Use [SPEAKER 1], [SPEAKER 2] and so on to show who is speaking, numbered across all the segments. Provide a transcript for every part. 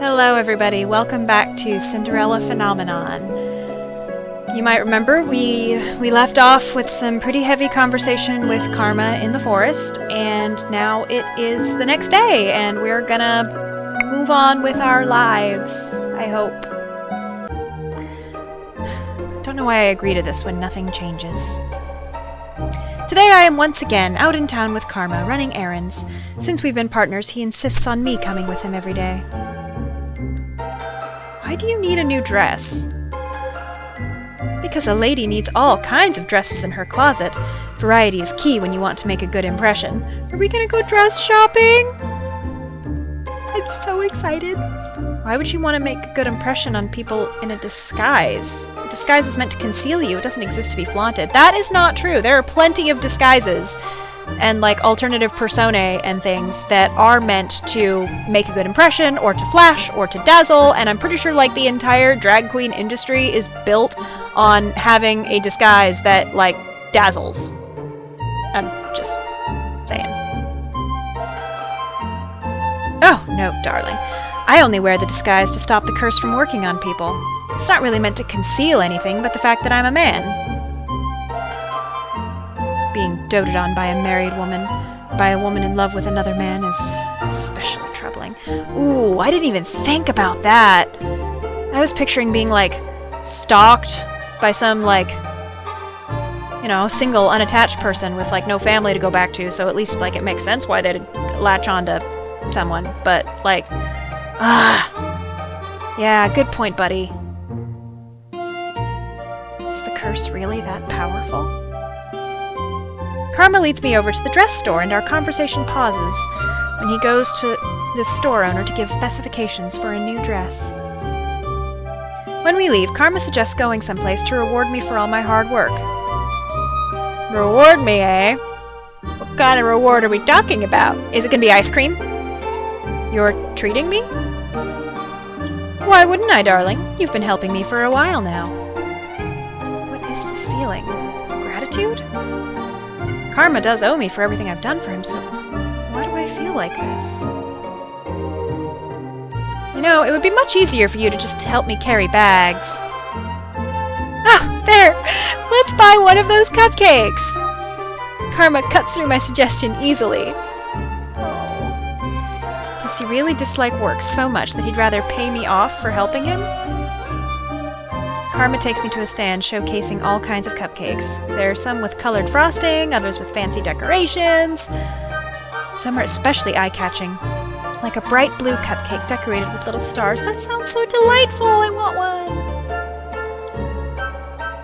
[SPEAKER 1] Hello everybody, welcome back to Cinderella Phenomenon. You might remember we left off with some pretty heavy conversation with Karma in the forest, and now it is the next day, and we're gonna move on with our lives, I hope. Don't know why I agree to this when nothing changes. Today I am once again out in town with Karma, running errands. Since we've been partners, he insists on me coming with him every day. Why do you need a new dress? Because a lady needs all kinds of dresses in her closet. Variety is key when you want to make a good impression. Are we gonna go dress shopping? I'm so excited. Why would you want to make a good impression on people in a disguise? A disguise is meant to conceal you. It doesn't exist to be flaunted. That is not true. There are plenty of disguises and like alternative personae and things that are meant to make a good impression or to flash or to dazzle, and I'm pretty sure like the entire drag queen industry is built on having a disguise that like dazzles. I'm just saying. Oh, no, darling. I only wear the disguise to stop the curse from working on people. It's not really meant to conceal anything but the fact that I'm a man. Being doted on by a married woman, by a woman in love with another man, is especially troubling. Ooh, I didn't even think about that. I was picturing being, like, stalked by some, like, you know, single, unattached person with, like, no family to go back to, so at least, like, it makes sense why they'd latch on to someone, but, like, yeah, good point, buddy. Is the curse really that powerful? Karma leads me over to the dress store, and our conversation pauses when he goes to the store owner to give specifications for a new dress. When we leave, Karma suggests going someplace to reward me for all my hard work. Reward me, eh? What kind of reward are we talking about? Is it gonna be ice cream? You're treating me? Why wouldn't I, darling? You've been helping me for a while now. What is this feeling? Gratitude? Karma does owe me for everything I've done for him, so why do I feel like this? You know, it would be much easier for you to just help me carry bags. Ah, there! Let's buy one of those cupcakes! Karma cuts through my suggestion easily. Does he really dislike work so much that he'd rather pay me off for helping him? Karma takes me to a stand showcasing all kinds of cupcakes. There are some with colored frosting, others with fancy decorations. Some are especially eye-catching, like a bright blue cupcake decorated with little stars. That sounds so delightful! I want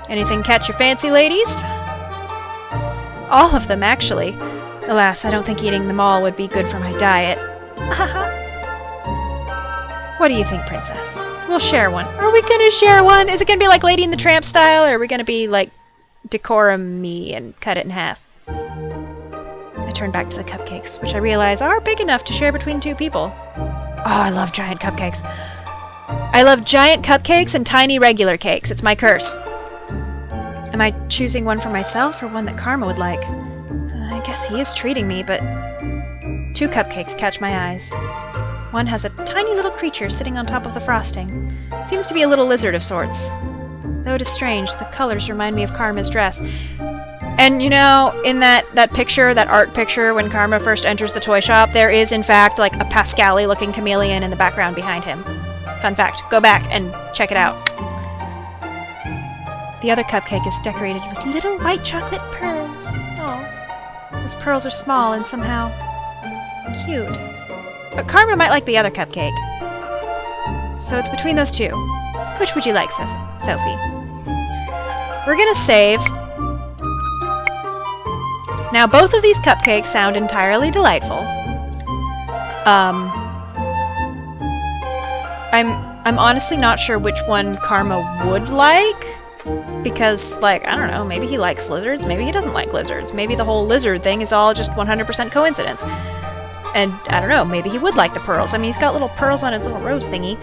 [SPEAKER 1] one! Anything catch your fancy, ladies? All of them, actually. Alas, I don't think eating them all would be good for my diet. What do you think, princess? We'll share one. Are we gonna share one? Is it gonna be like Lady and the Tramp style, or are we gonna be like decorum-y and cut it in half? I turn back to the cupcakes, which I realize are big enough to share between two people. Oh, I love giant cupcakes. I love giant cupcakes and tiny regular cakes. It's my curse. Am I choosing one for myself or one that Karma would like? I guess he is treating me, but two cupcakes catch my eyes. One has a tiny little creature sitting on top of the frosting. Seems to be a little lizard of sorts. Though it is strange, the colors remind me of Karma's dress. And you know, in that picture, that art picture, when Karma first enters the toy shop, there is in fact like a Pascali looking chameleon in the background behind him. Fun fact, go back and check it out. The other cupcake is decorated with little white chocolate pearls. Oh, those pearls are small and somehow cute. But Karma might like the other cupcake. So it's between those two. Which would you like, Sophie? We're gonna save. Now both of these cupcakes sound entirely delightful. I'm honestly not sure which one Karma would like. Because, like, I don't know, maybe he likes lizards, maybe he doesn't like lizards. Maybe the whole lizard thing is all just 100% coincidence. And, I don't know, maybe he would like the pearls. I mean, he's got little pearls on his little rose thingy.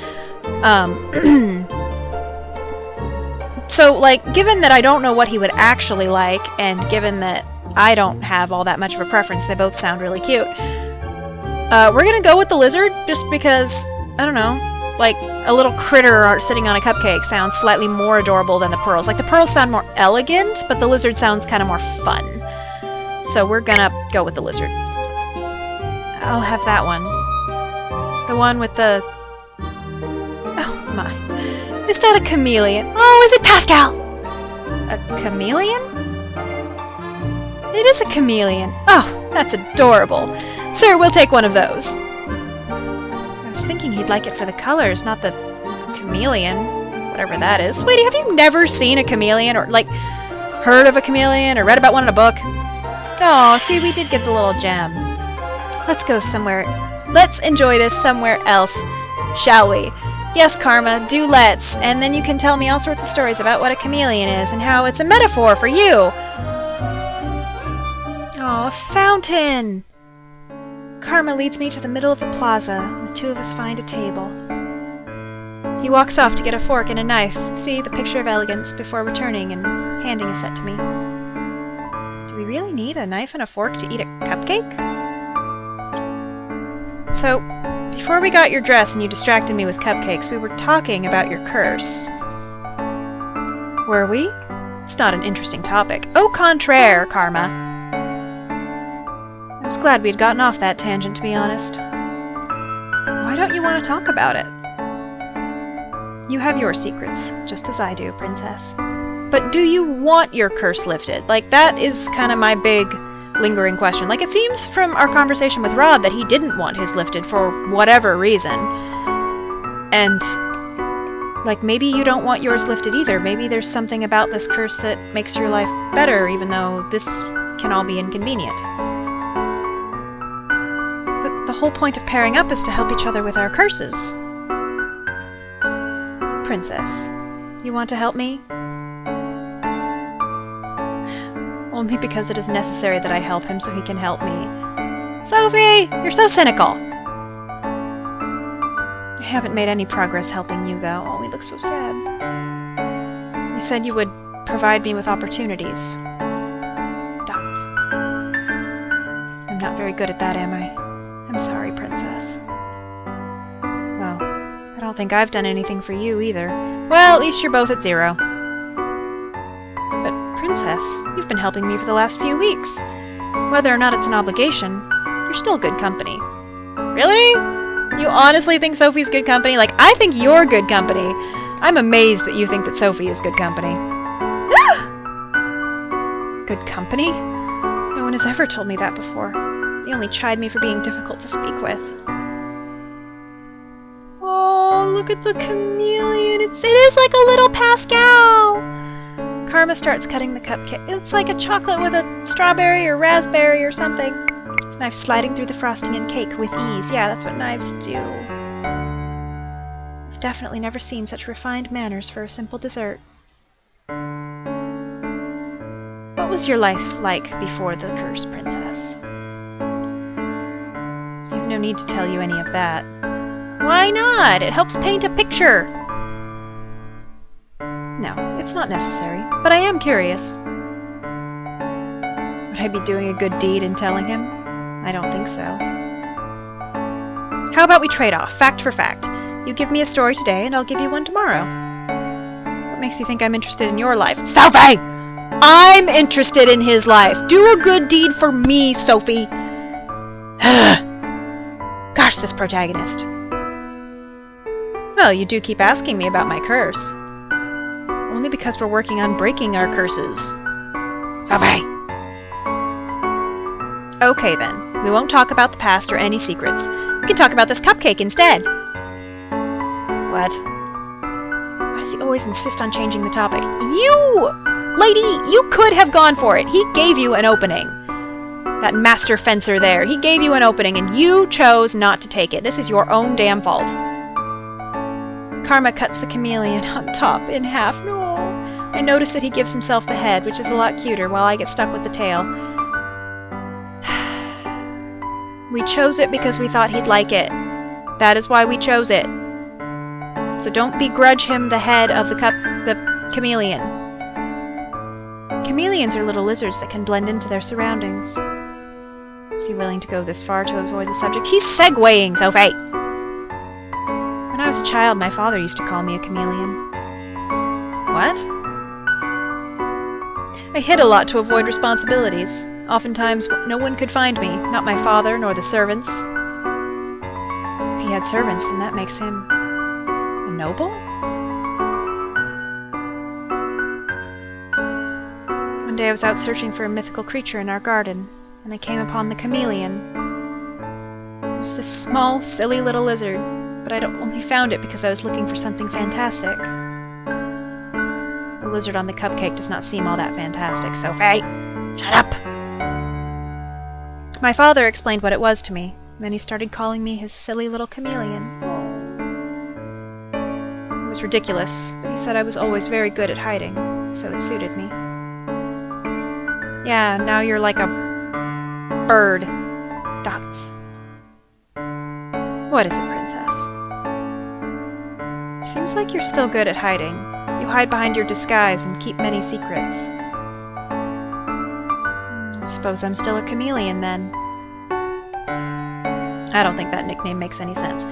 [SPEAKER 1] So, like, given that I don't know what he would actually like, and given that I don't have all that much of a preference, they both sound really cute. We're gonna go with the lizard, just because, I don't know, like a little critter sitting on a cupcake sounds slightly more adorable than the pearls. Like the pearls sound more elegant, but the lizard sounds kind of more fun. So we're gonna go with the lizard. I'll have that one. The one with the... Oh my. Is that a chameleon? Oh, is it Pascal? A chameleon? It is a chameleon. Oh, that's adorable. Sir, we'll take one of those. I was thinking he'd like it for the colors, not the chameleon. Whatever that is. Sweetie, have you never seen a chameleon or, like, heard of a chameleon or read about one in a book? Oh, see, we did get the little gem. Let's go somewhere. Let's enjoy this somewhere else, shall we? Yes, Karma, do let's. And then you can tell me all sorts of stories about what a chameleon is and how it's a metaphor for you. Oh, a fountain! Karma leads me to the middle of the plaza. The two of us find a table. He walks off to get a fork and a knife, see the picture of elegance, before returning and handing a set to me. Do we really need a knife and a fork to eat a cupcake? So, before we got your dress and you distracted me with cupcakes, we were talking about your curse. Were we? It's not an interesting topic. Au contraire, Karma. I was glad we had gotten off that tangent, to be honest. Why don't you want to talk about it? You have your secrets, just as I do, Princess. But do you want your curse lifted? Like, that is kind of my big, lingering question. Like, it seems from our conversation with Rod that he didn't want his lifted for whatever reason. And, like, maybe you don't want yours lifted either. Maybe there's something about this curse that makes your life better, even though this can all be inconvenient. But the whole point of pairing up is to help each other with our curses. Princess, you want to help me? Only because it is necessary that I help him so he can help me. Sophie! You're so cynical! I haven't made any progress helping you, though. Oh, we look so sad. You said you would provide me with opportunities. Dots. I'm not very good at that, am I? I'm sorry, Princess. Well, I don't think I've done anything for you, either. Well, at least you're both at 0. Princess, you've been helping me for the last few weeks. Whether or not it's an obligation, you're still good company. Really? You honestly think Sophie's good company? Like, I think you're good company. I'm amazed that you think that Sophie is good company. Good company? No one has ever told me that before. They only chide me for being difficult to speak with. Oh, look at the chameleon. It is like a little Pascal. Karma starts cutting the cupcake. It's like a chocolate with a strawberry or raspberry or something. His knife sliding through the frosting and cake with ease. Yeah, that's what knives do. I've definitely never seen such refined manners for a simple dessert. What was your life like before the curse, Princess? I have no need to tell you any of that. Why not? It helps paint a picture. No, it's not necessary, but I am curious. Would I be doing a good deed in telling him? I don't think so. How about we trade off, fact for fact? You give me a story today, and I'll give you one tomorrow. What makes you think I'm interested in your life? Sophie! I'm interested in his life. Do a good deed for me, Sophie. Gosh, this protagonist. Well, you do keep asking me about my curse. Only because we're working on breaking our curses. Sophie! Okay then. We won't talk about the past or any secrets. We can talk about this cupcake instead. What? Why does he always insist on changing the topic? You! Lady, you could have gone for it. He gave you an opening. That master fencer there. He gave you an opening and you chose not to take it. This is your own damn fault. Karma cuts the chameleon on top in half. No. I notice that he gives himself the head, which is a lot cuter, while I get stuck with the tail. We chose it because we thought he'd like it. That is why we chose it. So don't begrudge him the head of the chameleon. Chameleons are little lizards that can blend into their surroundings. Is he willing to go this far to avoid the subject? He's segueing, Sophie! When I was a child, my father used to call me a chameleon. What? I hid a lot to avoid responsibilities. Oftentimes, no one could find me, not my father nor the servants. If he had servants, then that makes him a noble? One day I was out searching for a mythical creature in our garden, and I came upon the chameleon. It was this small, silly little lizard, but I'd only found it because I was looking for something fantastic. The lizard on the cupcake does not seem all that fantastic, Sophie! Shut up! My father explained what it was to me. Then he started calling me his silly little chameleon. It was ridiculous, but he said I was always very good at hiding, so it suited me. Yeah, now you're like a bird. Dots. What is it, Princess? It seems like you're still good at hiding. You hide behind your disguise and keep many secrets. I suppose I'm still a chameleon, then. I don't think that nickname makes any sense.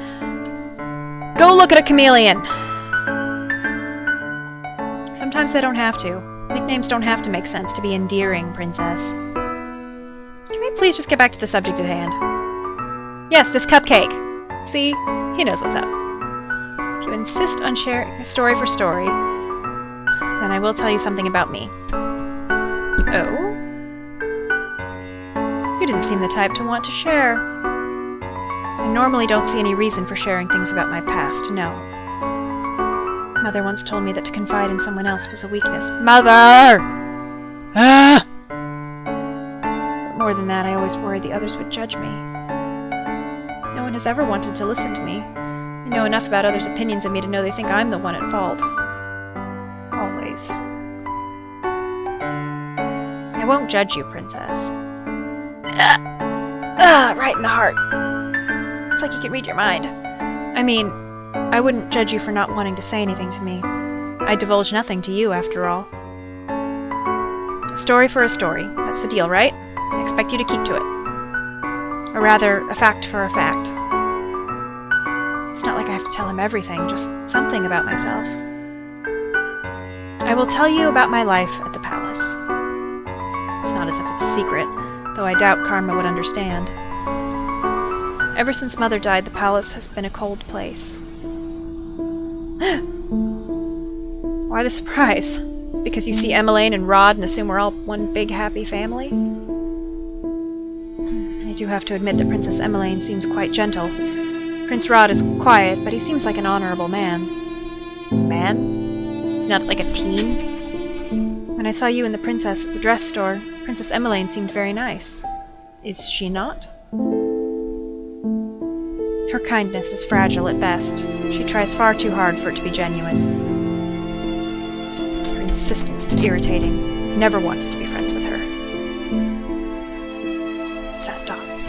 [SPEAKER 1] Go look at a chameleon! Sometimes they don't have to. Nicknames don't have to make sense to be endearing, Princess. Can we please just get back to the subject at hand? Yes, this cupcake. See? He knows what's up. If you insist on sharing a story for story, then I will tell you something about me. Oh? You didn't seem the type to want to share. I normally don't see any reason for sharing things about my past, no. Mother once told me that to confide in someone else was a weakness. Mother! Ah! But more than that, I always worried the others would judge me. No one has ever wanted to listen to me. I know enough about others' opinions of me to know they think I'm the one at fault. Always. I won't judge you, Princess. Right in the heart. It's like you can read your mind. I mean, I wouldn't judge you for not wanting to say anything to me. I divulge nothing to you, after all. A story for a story. That's the deal, right? I expect you to keep to it. Or rather, a fact for a fact. It's not like I have to tell him everything, just something about myself. I will tell you about my life at the palace. It's not as if it's a secret, though I doubt Karma would understand. Ever since Mother died, the palace has been a cold place. Why the surprise? It's because you see Emmeline and Rod and assume we're all one big happy family? I do have to admit that Princess Emmeline seems quite gentle. Prince Rod is quiet, but he seems like an honorable man. Man? He's not like a teen? When I saw you and the princess at the dress store, Princess Emmeline seemed very nice. Is she not? Her kindness is fragile at best. She tries far too hard for it to be genuine. Her insistence is irritating. I've never wanted to be friends with her. Sad dots.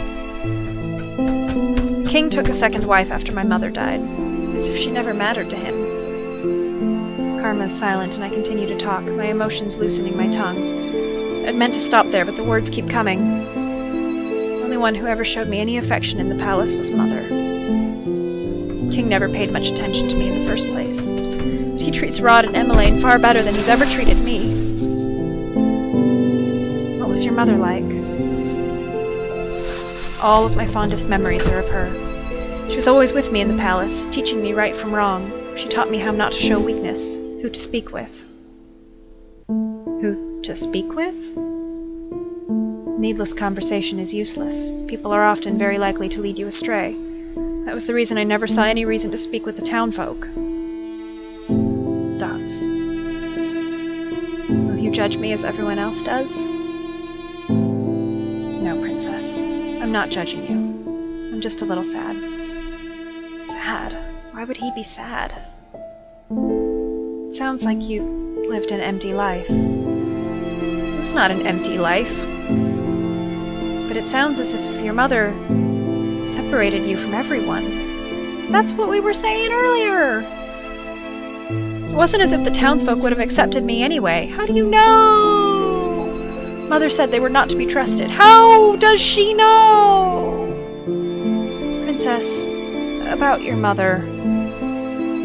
[SPEAKER 1] The king took a second wife after my mother died, as if she never mattered to him. Karma is silent and I continue to talk, my emotions loosening my tongue. I'd meant to stop there, but the words keep coming. The only one who ever showed me any affection in the palace was Mother. King never paid much attention to me in the first place, but he treats Rod and Emmeline far better than he's ever treated me. What was your mother like? All of my fondest memories are of her. She was always with me in the palace, teaching me right from wrong. She taught me how not to show weakness, who to speak with. Who to speak with? Needless conversation is useless. People are often very likely to lead you astray. That was the reason I never saw any reason to speak with the townfolk. Dots. Will you judge me as everyone else does? No, Princess. I'm not judging you. I'm just a little sad. Sad? Why would he be sad? It sounds like you lived an empty life. It was not an empty life. But it sounds as if your mother separated you from everyone. That's what we were saying earlier. It wasn't as if the townsfolk would have accepted me anyway. How do you know? Mother said they were not to be trusted. How does she know? Princess, about your mother.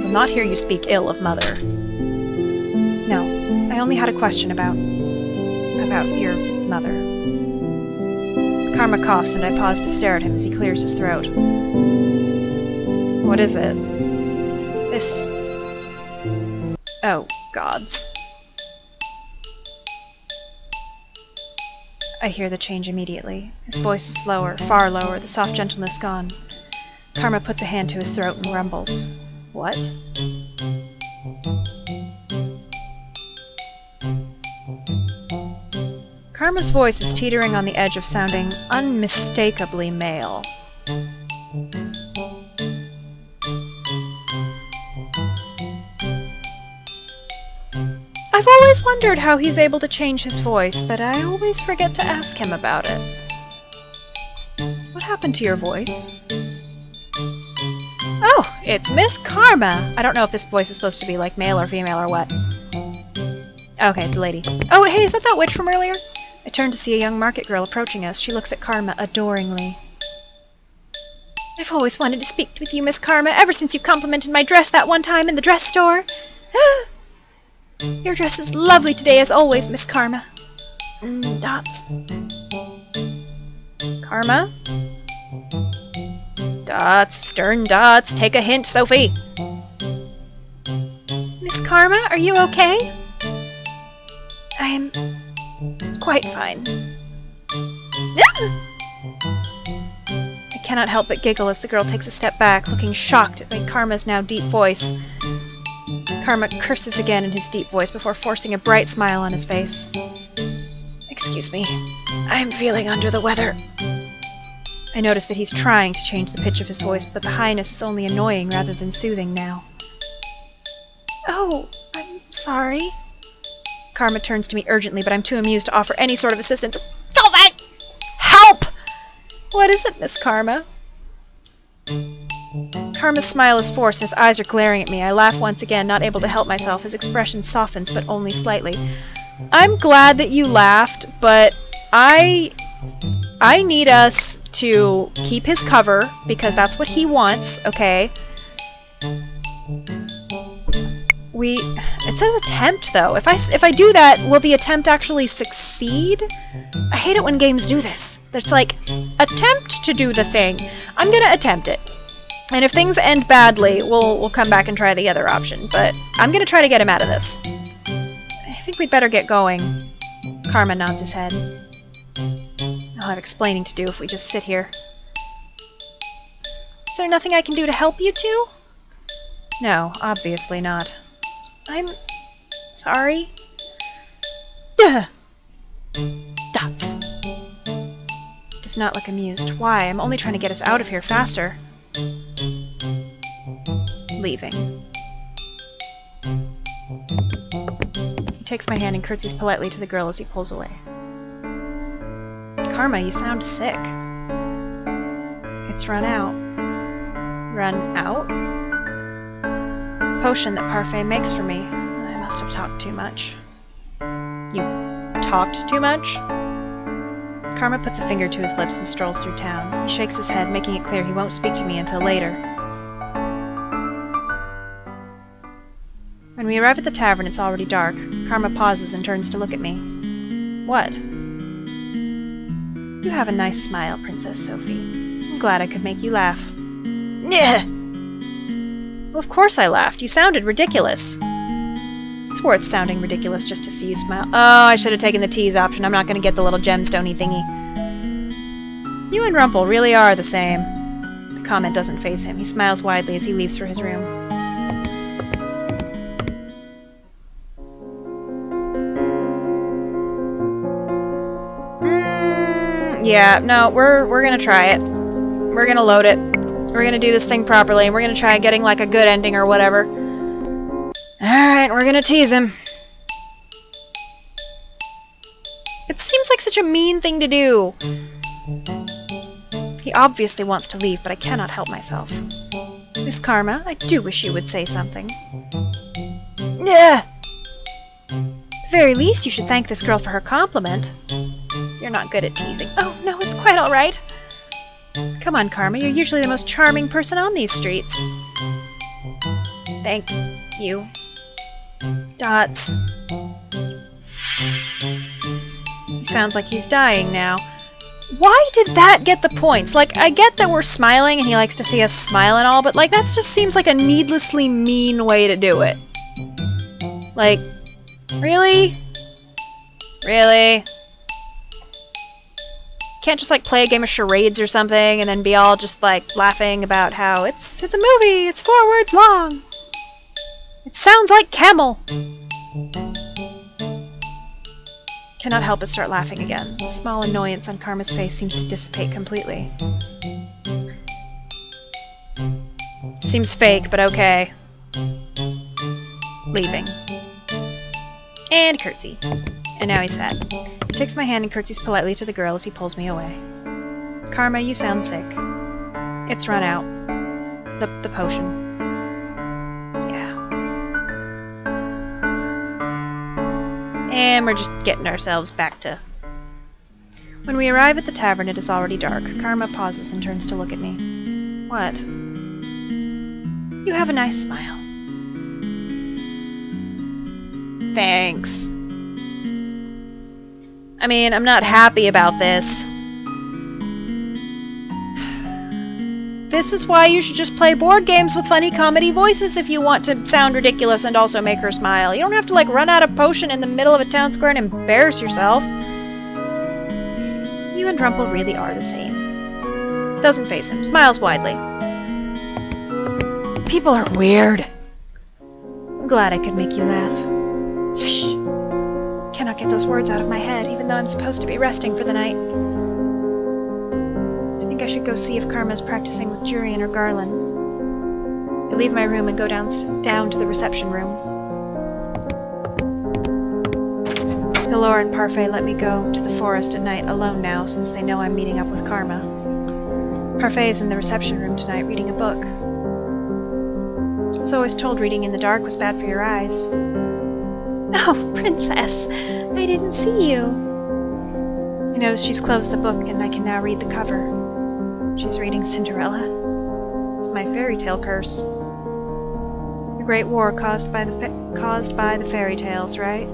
[SPEAKER 1] will not hear you speak ill of Mother. No, I only had a question about your mother. Karma coughs, and I pause to stare at him as he clears his throat. What is it? This... Oh, gods. I hear the change immediately. His voice is slower, far lower, the soft gentleness gone. Karma puts a hand to his throat and rumbles. What? Karma's voice is teetering on the edge of sounding unmistakably male. I've always wondered how he's able to change his voice, but I always forget to ask him about it. What happened to your voice? Oh, it's Miss Karma! I don't know if this voice is supposed to be like male or female or what. Okay, it's a lady. Oh, hey, is that witch from earlier? I turn to see a young market girl approaching us. She looks at Karma adoringly. I've always wanted to speak with you, Miss Karma, ever since you complimented my dress that one time in the dress store. Your dress is lovely today, as always, Miss Karma. Dots. Karma? Dots, stern dots. Take a hint, Sophie. Miss Karma, are you okay? I'm quite fine. I cannot help but giggle as the girl takes a step back, looking shocked at Karma's now deep voice. Karma curses again in his deep voice before forcing a bright smile on his face. Excuse me. I'm feeling under the weather. I notice that he's trying to change the pitch of his voice, but the highness is only annoying rather than soothing now. Oh, I'm sorry. Karma turns to me urgently, but I'm too amused to offer any sort of assistance. Sophie! Help! What is it, Miss Karma? Karma's smile is forced and his eyes are glaring at me. I laugh once again, not able to help myself. His expression softens, but only slightly. I'm glad that you laughed, but I need us to keep his cover, because that's what he wants, okay? It says attempt, though. If I do that, will the attempt actually succeed? I hate it when games do this. It's like, attempt to do the thing. I'm gonna attempt it. And if things end badly, we'll come back and try the other option. But I'm gonna try to get him out of this. I think we'd better get going. Karma nods his head. I'll have explaining to do if we just sit here. Is there nothing I can do to help you two? No, obviously not. I'm sorry. Duh! Dots. Does not look amused. Why? I'm only trying to get us out of here faster. Leaving. He takes my hand and curtsies politely to the girl as he pulls away. Karma, you sound sick. It's run out. Run out? Potion that Parfait makes for me. I must have talked too much. You talked too much? Karma puts a finger to his lips and strolls through town. He shakes his head, making it clear he won't speak to me until later. When we arrive at the tavern, it's already dark. Karma pauses and turns to look at me. What? You have a nice smile, Princess Sophie. I'm glad I could make you laugh. Nyeh! Well, of course I laughed. You sounded ridiculous. It's worth sounding ridiculous just to see you smile. Oh, I should have taken the tease option. I'm not going to get the little gemstone-y thingy. You and Rumple really are the same. The comment doesn't faze him. He smiles widely as he leaves for his room. Yeah, no, we're gonna try it. We're gonna load it. We're gonna do this thing properly, and we're gonna try getting like a good ending or whatever. Alright, we're gonna tease him. It seems like such a mean thing to do. He obviously wants to leave, but I cannot help myself. Miss Karma, I do wish you would say something. Yeah. At the very least, you should thank this girl for her compliment. You're not good at teasing. Oh, no, it's quite all right. Come on, Karma, you're usually the most charming person on these streets. Thank you. Dots. He sounds like he's dying now. Why did that get the points? Like, I get that we're smiling and he likes to see us smile and all, but like, that just seems like a needlessly mean way to do it. Like, really? Really? Can't just like play a game of charades or something and then be all just like laughing about how it's a movie, it's 4 words long. It sounds like camel. Cannot help but start laughing again. The small annoyance on Karma's face seems to dissipate completely. Seems fake, but okay. Leaving. And curtsy. And now he's sad. He takes my hand and curtsies politely to the girl as he pulls me away. Karma, you sound sick. It's run out. The potion. Yeah. And we're just getting ourselves back to... When we arrive at the tavern, it is already dark. Karma pauses and turns to look at me. What? You have a nice smile. Thanks. I mean, I'm not happy about this. This is why you should just play board games with funny comedy voices if you want to sound ridiculous and also make her smile. You don't have to, like, run out of potion in the middle of a town square and embarrass yourself. You and Drumple really are the same. Doesn't face him. Smiles widely. People are weird. I'm glad I could make you laugh. Shh. Cannot get those words out of my head, even though I'm supposed to be resting for the night. I think I should go see if Karma's practicing with Jurian or Garland. I leave my room and go down to the reception room. Delore and Parfait let me go to the forest at night alone now, since they know I'm meeting up with Karma. Parfait is in the reception room tonight reading a book. I was always told reading in the dark was bad for your eyes. Oh, Princess! I didn't see you! I notice she's closed the book and I can now read the cover. She's reading Cinderella. It's my fairy tale curse. The Great War caused by the fairy tales, right?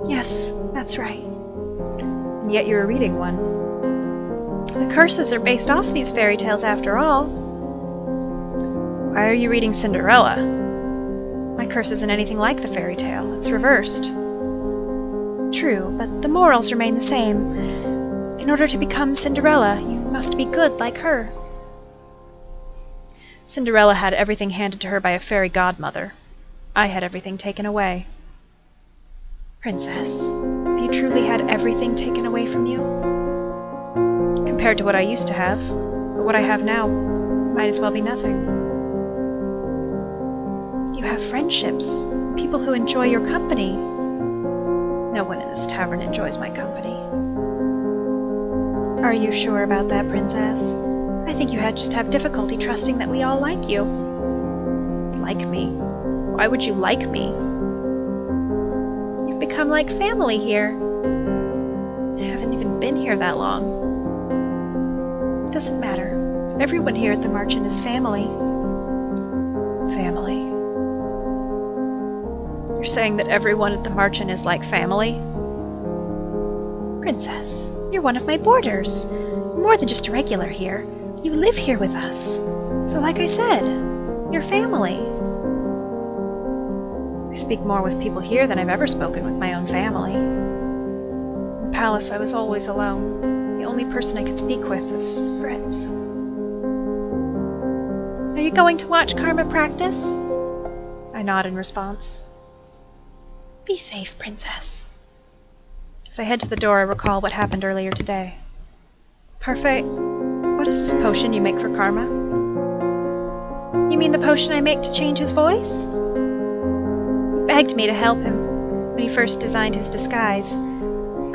[SPEAKER 1] Yes, that's right. And yet you're reading one. The curses are based off these fairy tales after all. Why are you reading Cinderella? My curse isn't anything like the fairy tale. It's reversed. True, but the morals remain the same. In order to become Cinderella, you must be good like her. Cinderella had everything handed to her by a fairy godmother. I had everything taken away. Princess, have you truly had everything taken away from you? Compared to what I used to have, but what I have now might as well be nothing. You have friendships, people who enjoy your company. No one in this tavern enjoys my company. Are you sure about that, Princess? I think you just have difficulty trusting that we all like you. Like me? Why would you like me? You've become like family here. I haven't even been here that long. It doesn't matter. Everyone here at the Marchant is family. Family. You're saying that everyone at the Marchant is like family? Princess, you're one of my boarders. You're more than just a regular here. You live here with us. So like I said, you're family. I speak more with people here than I've ever spoken with my own family. In the palace, I was always alone. The only person I could speak with was Fritz. Are you going to watch Karma practice? I nod in response. Be safe, Princess. As I head to the door, I recall what happened earlier today. Parfait, what is this potion you make for Karma? You mean the potion I make to change his voice? He begged me to help him when he first designed his disguise.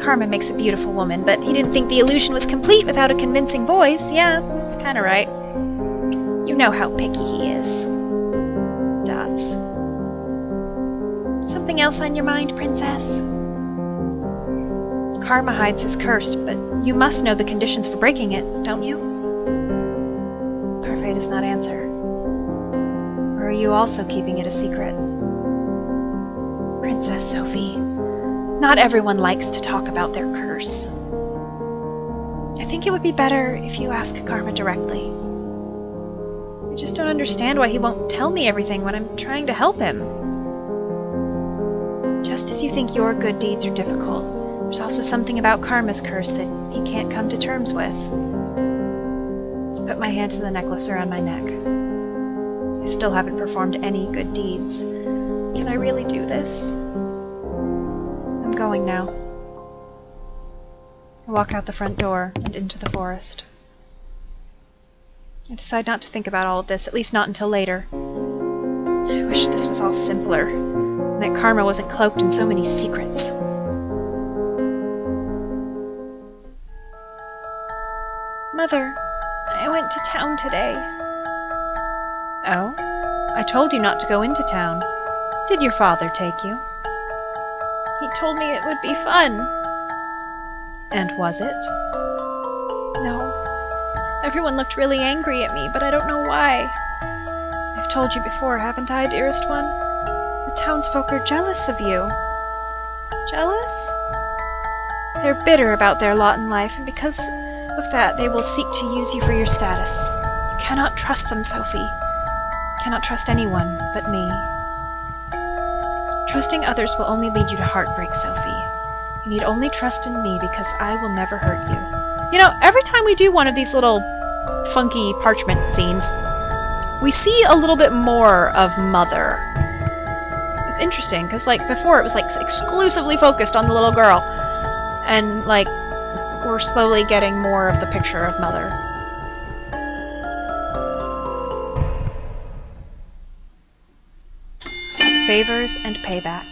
[SPEAKER 1] Karma makes a beautiful woman, but he didn't think the illusion was complete without a convincing voice. Yeah, that's kind of right. You know how picky he is. Dots. Something else on your mind, Princess? Karma hides his curse, but you must know the conditions for breaking it, don't you? Parfait does not answer. are you also keeping it a secret? Princess Sophie, not everyone likes to talk about their curse. I think it would be better if you ask Karma directly. I just don't understand why he won't tell me everything when I'm trying to help him. Just as you think your good deeds are difficult, there's also something about Karma's curse that he can't come to terms with. I put my hand to the necklace around my neck. I still haven't performed any good deeds. Can I really do this? I'm going now. I walk out the front door and into the forest. I decide not to think about all of this, at least not until later. I wish this was all simpler, and that Karma wasn't cloaked in so many secrets. Mother, I went to town today. Oh? I told you not to go into town. Did your father take you? He told me it would be fun. And was it? No. Everyone looked really angry at me, but I don't know why. I've told you before, haven't I, dearest one? The townsfolk are jealous of you. Jealous? They're bitter about their lot in life, and because of that, they will seek to use you for your status. You cannot trust them, Sophie. You cannot trust anyone but me. Trusting others will only lead you to heartbreak, Sophie. You need only trust in me because I will never hurt you. You know, every time we do one of these little funky parchment scenes, we see a little bit more of Mother. It's interesting, because, like, before it was, like, exclusively focused on the little girl. And, like, we're slowly getting more of the picture of Mother. Favors and Payback.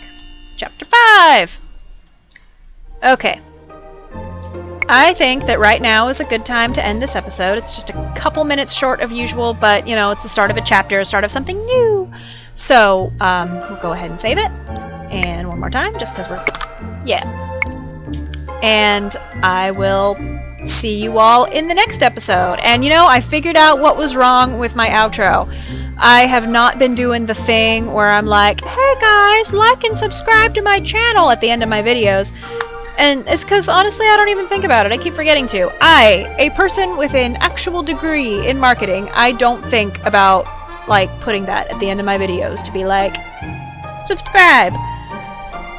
[SPEAKER 1] Chapter 5! Okay. I think that right now is a good time to end this episode. It's just a couple minutes short of usual, but, you know, it's the start of a chapter, start of something new. So, we'll go ahead and save it. And one more time, just because we're... Yeah. And I will see you all in the next episode. And, you know, I figured out what was wrong with my outro. I have not been doing the thing where I'm like, hey guys, like and subscribe to my channel at the end of my videos. And it's because, honestly, I don't even think about it. I keep forgetting to. I, a person with an actual degree in marketing, I don't think about, like, putting that at the end of my videos to be like, subscribe.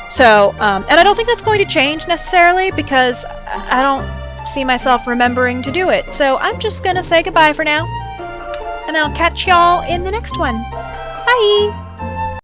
[SPEAKER 1] So, and I don't think that's going to change necessarily because I don't see myself remembering to do it. So I'm just going to say goodbye for now. And I'll catch y'all in the next one.